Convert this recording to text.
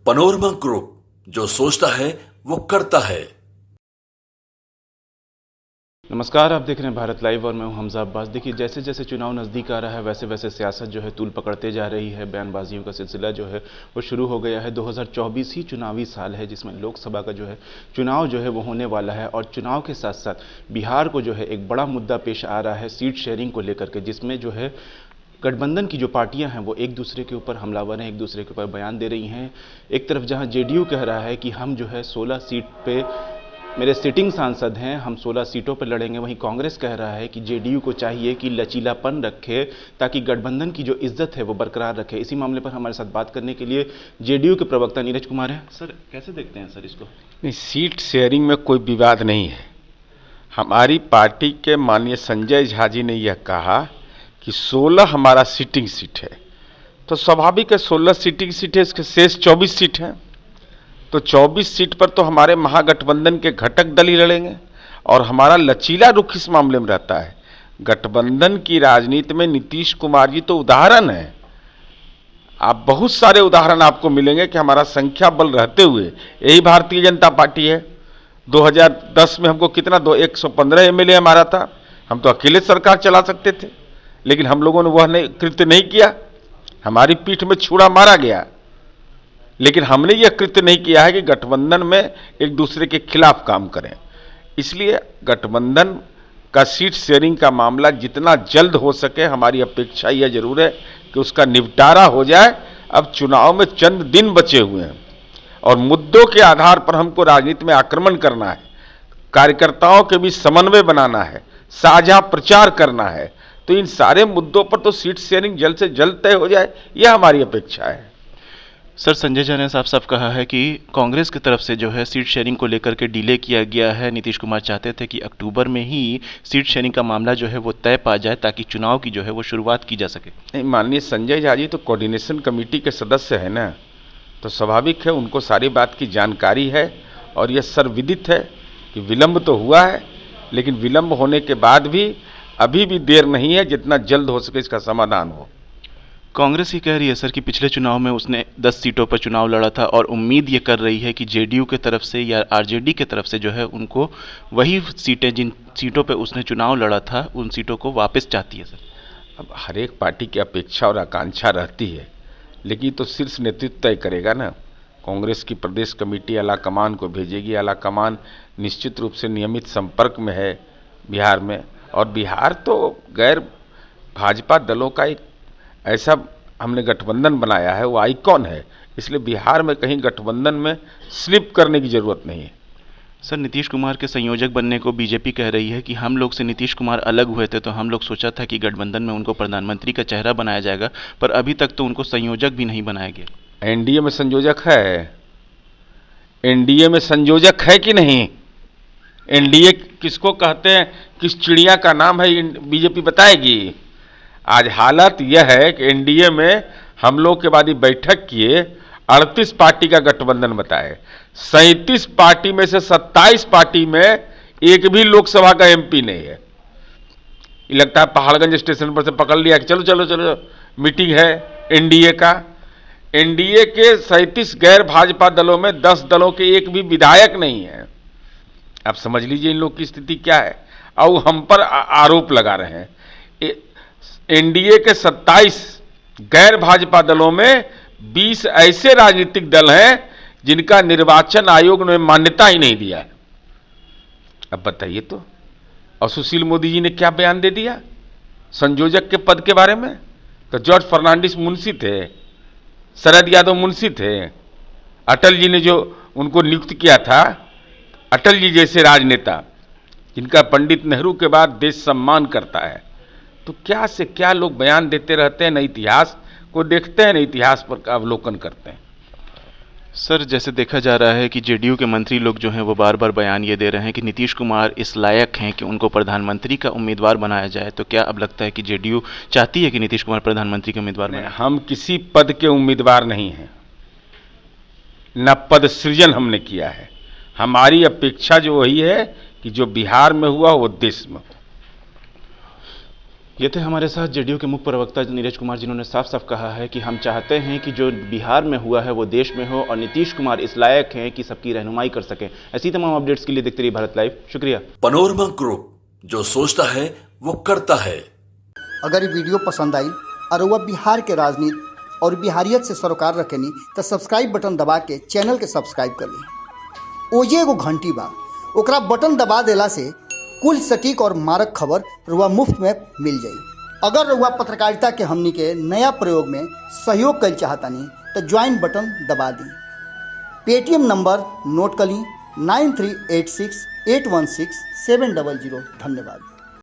Panorama group, जो सोचता है वो करता है। नमस्कार, आप देख रहे हैं भारत लाइव और मैं हूं हमजा अब्बास। देखिए, जैसे जैसे चुनाव नज़दीक आ रहा है वैसे वैसे सियासत जो है तूल पकड़ते जा रही है। बयानबाजियों का सिलसिला जो है वो शुरू हो गया है। 2024 ही चुनावी साल है जिसमें लोकसभा का जो है चुनाव जो है वो होने वाला है। और चुनाव के साथ साथ बिहार को जो है एक बड़ा मुद्दा पेश आ रहा है सीट शेयरिंग को लेकर के, जिसमें जो है गठबंधन की जो पार्टियां हैं वो एक दूसरे के ऊपर हमलावर हैं, एक दूसरे के ऊपर बयान दे रही हैं। एक तरफ जहां जेडीयू कह रहा है कि हम जो है 16 सीट पे मेरे सिटिंग सांसद हैं, हम 16 सीटों पर लड़ेंगे, वहीं कांग्रेस कह रहा है कि जेडीयू को चाहिए कि लचीलापन रखे ताकि गठबंधन की जो इज्जत है वो बरकरार रखे। इसी मामले पर हमारे साथ बात करने के लिए जेडीयू के प्रवक्ता नीरज कुमार हैं। सर, कैसे देखते हैं सर इसको? नहीं, सीट शेयरिंग में कोई विवाद नहीं है। हमारी पार्टी के माननीय संजय झा जी ने यह कहा कि 16 हमारा सिटिंग सीट है, तो स्वाभाविक है 16 सिटिंग सीट है, इसके शेष 24 सीट हैं, तो 24 सीट पर तो हमारे महागठबंधन के घटक दल ही लड़ेंगे। और हमारा लचीला रुख इस मामले में रहता है। गठबंधन की राजनीति में नीतीश कुमार जी तो उदाहरण है। आप बहुत सारे उदाहरण आपको मिलेंगे कि हमारा संख्या बल रहते हुए, यही भारतीय जनता पार्टी है। 2010 में हमको कितना 115 एमएलए हमारा था, हम तो अकेले सरकार चला सकते थे, लेकिन हम लोगों ने वह कृत्य नहीं किया। हमारी पीठ में छुरा मारा गया, लेकिन हमने यह कृत्य नहीं किया है कि गठबंधन में एक दूसरे के खिलाफ काम करें। इसलिए गठबंधन का सीट शेयरिंग का मामला जितना जल्द हो सके, हमारी अपेक्षा यह जरूर है कि उसका निपटारा हो जाए। अब चुनाव में चंद दिन बचे हुए हैं और मुद्दों के आधार पर हमको राजनीति में आक्रमण करना है, कार्यकर्ताओं के बीच समन्वय बनाना है, साझा प्रचार करना है। तो इन सारे मुद्दों पर तो सीट शेयरिंग जल्द से जल्द तय हो जाए, यह हमारी अपेक्षा है। सर, संजय झा ने साफ कहा है कि कांग्रेस की तरफ से जो है सीट शेयरिंग को लेकर के डिले किया गया है। नीतीश कुमार चाहते थे कि अक्टूबर में ही सीट शेयरिंग का मामला जो है वो तय पा जाए ताकि चुनाव की जो है वो शुरुआत की जा सके। माननीय संजय झा जी तो कोऑर्डिनेशन कमेटी के सदस्य हैं ना, तो स्वाभाविक है उनको सारी बात की जानकारी है। और यह सर्वविदित है कि विलंब तो हुआ है, लेकिन विलंब होने के बाद भी अभी भी देर नहीं है, जितना जल्द हो सके इसका समाधान हो। कांग्रेस ही कह रही है सर कि पिछले चुनाव में उसने 10 सीटों पर चुनाव लड़ा था और उम्मीद ये कर रही है कि जेडीयू के तरफ से या आरजेडी के तरफ से जो है उनको वही सीटें, जिन सीटों पर उसने चुनाव लड़ा था, उन सीटों को वापस चाहती है। सर, अब हर एक पार्टी की अपेक्षा और आकांक्षा रहती है, लेकिन तो शीर्ष नेतृत्व तय करेगा ना। कांग्रेस की प्रदेश कमेटी आला कमान को भेजेगी। आला कमान निश्चित रूप से नियमित संपर्क में है बिहार में, और बिहार तो गैर भाजपा दलों का एक ऐसा हमने गठबंधन बनाया है, वो आइकॉन है। इसलिए बिहार में कहीं गठबंधन में स्लिप करने की जरूरत नहीं है। सर, नीतीश कुमार के संयोजक बनने को बीजेपी कह रही है कि हम लोग से नीतीश कुमार अलग हुए थे तो हम लोग सोचा था कि गठबंधन में उनको प्रधानमंत्री का चेहरा बनाया जाएगा, पर अभी तक तो उनको संयोजक भी नहीं बनाया गया। एनडीए में संयोजक है? एनडीए में संयोजक है कि नहीं? एनडीए किसको कहते हैं, किस चिड़िया का नाम है, बीजेपी बताएगी। आज हालत यह है कि एनडीए में हम लोग के बाद बैठक किए, 38 पार्टी का गठबंधन बताए। 37 पार्टी में से 27 पार्टी में एक भी लोकसभा का एमपी नहीं है। ये लगता है पहाड़गंज स्टेशन पर से पकड़ लिया कि चलो चलो चलो मीटिंग है एनडीए का। एनडीए के 37 गैर भाजपा दलों में 10 दलों के एक भी विधायक नहीं है। आप समझ लीजिए इन लोग की स्थिति क्या है। और हम पर आरोप लगा रहे हैं। एनडीए के 27 गैर भाजपा दलों में 20 ऐसे राजनीतिक दल हैं जिनका निर्वाचन आयोग ने मान्यता ही नहीं दिया है। अब बताइए तो, और सुशील मोदी जी ने क्या बयान दे दिया संयोजक के पद के बारे में? तो जॉर्ज फर्नांडिस मुंशी थे, शरद यादव मुंशी थे, अटल जी ने जो उनको नियुक्त किया था, अटल जी जैसे राजनेता जिनका पंडित नेहरू के बाद देश सम्मान करता है, तो क्या से क्या लोग बयान देते रहते हैं, न इतिहास को देखते हैं न इतिहास पर अवलोकन करते हैं। सर, जैसे देखा जा रहा है कि जेडीयू के मंत्री लोग जो हैं वो बार बार बयान ये दे रहे हैं कि नीतीश कुमार इस लायक हैं कि उनको प्रधानमंत्री का उम्मीदवार बनाया जाए, तो क्या अब लगता है कि जेडीयू चाहती है कि नीतीश कुमार प्रधानमंत्री के उम्मीदवार बने? हम किसी पद के उम्मीदवार नहीं हैं, न पद सृजन हमने किया है। हमारी अपेक्षा जो वही है कि जो बिहार में हुआ वो देश में हो। ये थे हमारे साथ जेडीयू के मुख्य प्रवक्ता नीरज कुमार, जिन्होंने साफ साफ कहा है कि हम चाहते हैं कि जो बिहार में हुआ है वो देश में हो, और नीतीश कुमार इस लायक हैं कि सबकी रहनुमाई कर सकें। ऐसी तमाम अपडेट्स के लिए देखते रहिए भारत लाइव। शुक्रिया। पनोरमा ग्रुप, जो सोचता है वो करता है। अगर ये वीडियो पसंद आई और वह बिहार के राजनीति और बिहारियत से सरोकार रखेनी तो सब्सक्राइब बटन दबा के चैनल के सब्सक्राइब कर ली। ओजे एगो घंटी बा, ओकरा बटन दबा देला से कुल सटीक और मारक खबर रुआ मुफ्त में मिल जाई। अगर रुआ पत्रकारिता के हमनी के नया प्रयोग में सहयोग कर चाहतानी तो ज्वाइन बटन दबा दी। पेटीएम नंबर नोट कर ली 9386816700। धन्यवाद।